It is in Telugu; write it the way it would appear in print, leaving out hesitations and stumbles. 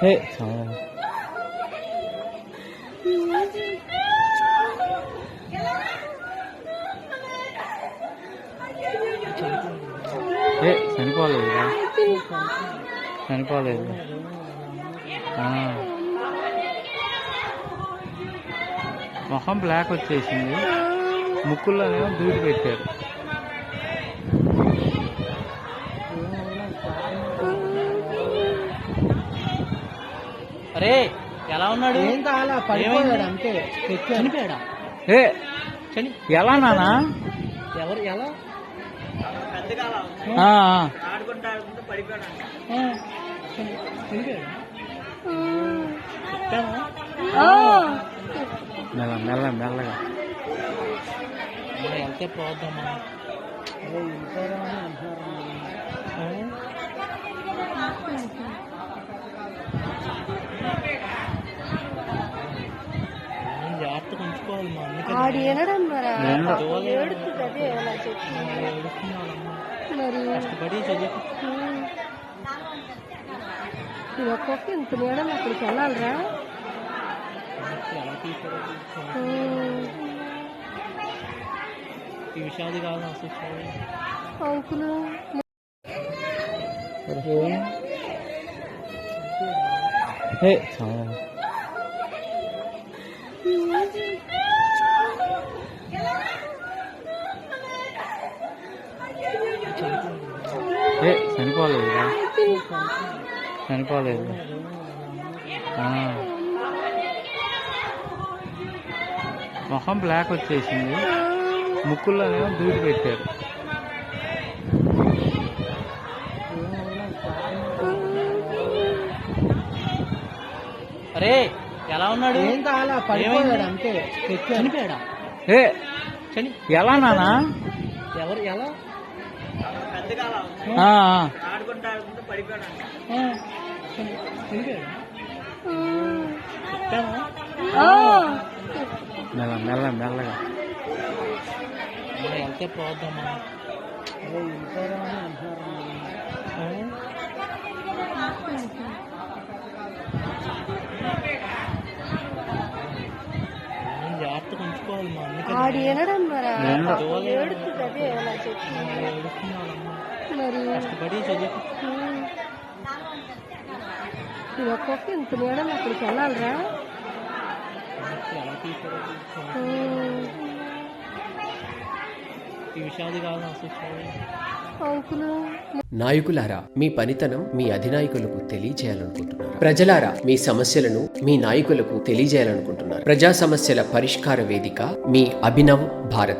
हे చనిపోలేదు చనిపోలేదు మొహం బ్లాక్ వచ్చేసింది, ముక్కుల్లోనేమో దూది పెట్టారు. అరే ఎలా ఉన్నాడు? ఏం కావాలా? పడిపోయాడు అంతే. చనిపోయాడా? ఏ ఎలా నానా? ఎవరు ఎలా? మెల్ల మెల్ల మెల్లగా వెళ్తే పోద్దామా? జాగ్రత్తగా ఉంచుకోవాలి మా అన్నకి. ఆడు ఏనడం మరి ఏడుస్తుంది అదే అలా చెప్పి మరి కష్టపడి చదువు ఇది ఒక్కొక్క ఇంత నీడం అక్కడికి వెళ్ళాలిరా. ఎలా తీసారో ఈ విషయాలు కాదు అసలు అంకులు చనిపోలేదు చనిపోలేదు మొహం బ్లాక్ వచ్చేసింది, ముక్కుల్లోనేమో దూది పెట్టారు. అరే ఎలా ఉన్నాడు? ఏం కావాలా? పడిపోయాడు అంతే. చనిపోయాడా? ఏ ఎలా నానా? ఎవరు ఎలా? మెల్ల మెల్ల మెల్లగా వెళ్తే పోద్దామా? జాగ్రత్తగా ఉంచుకోవాలి మా అన్నకి. ఆడు ఏనడం మరి ఏడుస్తుంది అదే అలా చెప్పి మరి కష్టపడి చదువు ఇది ఒక్కొక్క ఇంత నీడం అక్కడికి వెళ్ళాలిరా. ఎలా తీసారో ఈ విషయాలు కాదు అసలు అంకులు నాయకులారా, మీ పనితనం మీ అధినాయకులకు తెలియజేయాలనుకుంటున్నారు. ప్రజలారా, మీ సమస్యలను మీ నాయకులకు తెలియజేయాలనుకుంటున్నారు. ప్రజా సమస్యల పరిష్కార వేదిక మీ అభినవ్ భారత్.